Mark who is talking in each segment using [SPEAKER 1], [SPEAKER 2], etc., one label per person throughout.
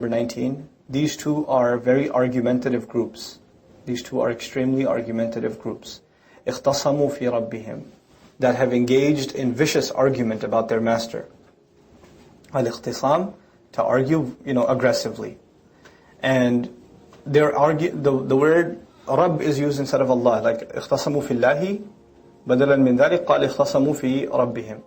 [SPEAKER 1] Number 19. These two are very argumentative groups. These two are extremely argumentative groups. اختصموا في ربهم, that have engaged in vicious argument about their master. Al-ikhtisam, to argue, aggressively. And the word Rabb is used instead of Allah, like اختصموا في الله بدلا من ذلك قال اختصموا في ربهم.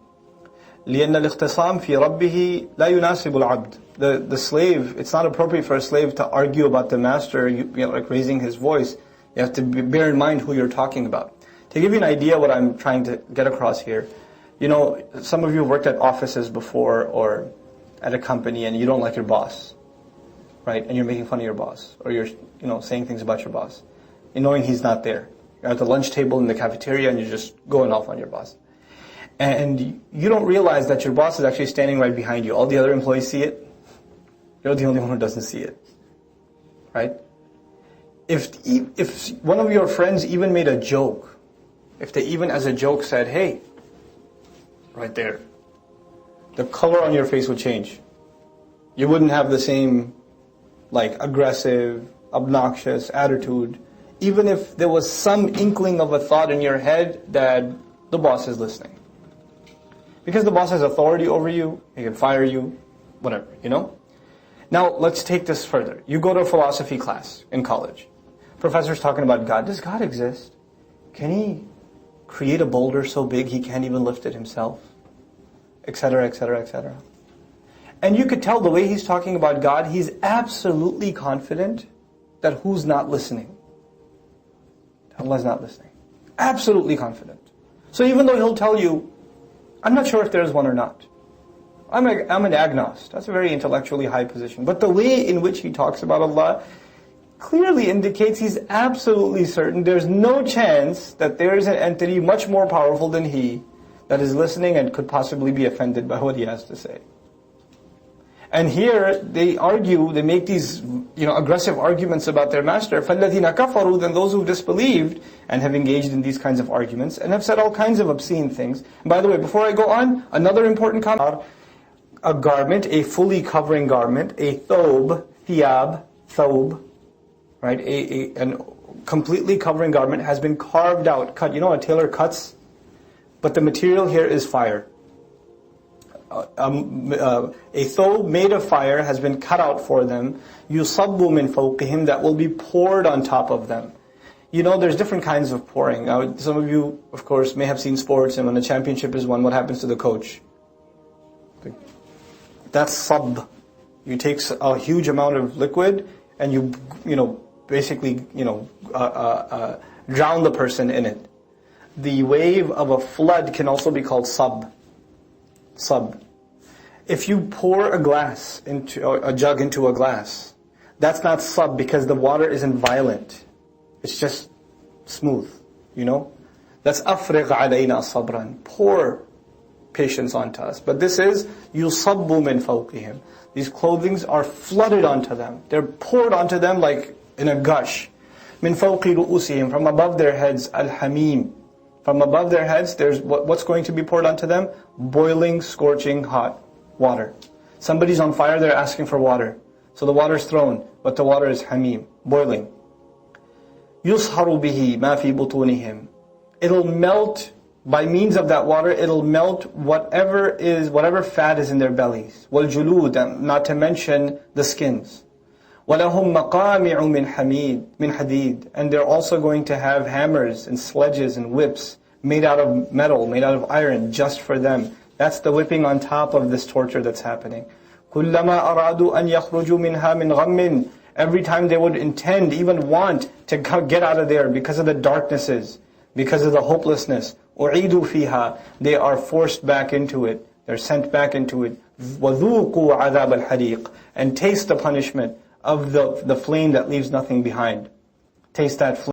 [SPEAKER 1] لأن الاختصام في ربه لا يناسب العبد. The slave, it's not appropriate for a slave to argue about the master, like raising his voice. You have to bear in mind who you're talking about. To give you an idea what I'm trying to get across here, some of you have worked at offices before or at a company and you don't like your boss, right? And you're making fun of your boss, or you're saying things about your boss, knowing he's not there. You're at the lunch table in the cafeteria and you're just going off on your boss. And you don't realize that your boss is actually standing right behind you. All the other employees see it. You're the only one who doesn't see it, right? If one of your friends even made a joke, if they even as a joke said, hey, right there, the color on your face would change. You wouldn't have the same aggressive, obnoxious attitude, even if there was some inkling of a thought in your head that the boss is listening. Because the boss has authority over you, he can fire you, whatever, Now, let's take this further. You go to a philosophy class in college. Professor's talking about God. Does God exist? Can he create a boulder so big he can't even lift it himself? Etc., etc., etc. And you could tell the way he's talking about God, he's absolutely confident that who's not listening? Allah's not listening. Absolutely confident. So even though he'll tell you, I'm not sure if there's one or not. I'm an agnost. That's a very intellectually high position. But the way in which he talks about Allah clearly indicates he's absolutely certain there's no chance that there is an entity much more powerful than he that is listening and could possibly be offended by what he has to say. And here they argue, they make these aggressive arguments about their master. فَالَّذِينَ كَفَرُوا, then those who disbelieved and have engaged in these kinds of arguments and have said all kinds of obscene things. And by the way, before I go on, another important comment. A garment, a fully covering garment, a thobe, thiyab, thobe, right? A completely covering garment has been carved out, cut. A tailor cuts, but the material here is fire. A thobe made of fire has been cut out for them. يُصَبُّ مِنْ فَوْقِهِمْ, that will be poured on top of them. There's different kinds of pouring. Now, some of you, of course, may have seen sports, and when a championship is won, what happens to the coach? That's sab. You take a huge amount of liquid and you basically, drown the person in it. The wave of a flood can also be called sab. Sab. If you pour a jug into a glass, that's not sab because the water isn't violent. It's just smooth, That's afriq alayna sabran. Pour patience onto us. But this is يُصَبُّ مِنْ فَوْقِهِمْ. These clothings are flooded onto them. They're poured onto them like in a gush. مِنْ فَوْقِ رُؤُسِهِمْ, from above their heads, al-hamim. From above their heads, there's what's going to be poured onto them? Boiling, scorching, hot water. Somebody's on fire, they're asking for water. So the water's thrown, but the water is hamim, boiling. يُصْهَرُ بِهِ مَا فِي بُطُونِهِمْ. It'll melt. By means of that water, it'll melt whatever fat is in their bellies. وَالْجُلُودَ, not to mention the skins. وَلَهُمْ مَقَامِعُ مِنْ حَدِيدٍ, and they're also going to have hammers and sledges and whips made out of metal, made out of iron, just for them. That's the whipping on top of this torture that's happening. كُلَّمَا أَرَادُوا أَنْ يَخْرُجُوا مِنْهَا مِنْ غَمٍّ, every time they would intend, even want to get out of there because of the darknesses, because of the hopelessness, أُعِيدُوا فِيهَا, they are forced back into it. They're sent back into it. وَذُوقُوا عَذَابَ الْحَرِيقِ, and taste the punishment of the flame that leaves nothing behind. Taste that flame.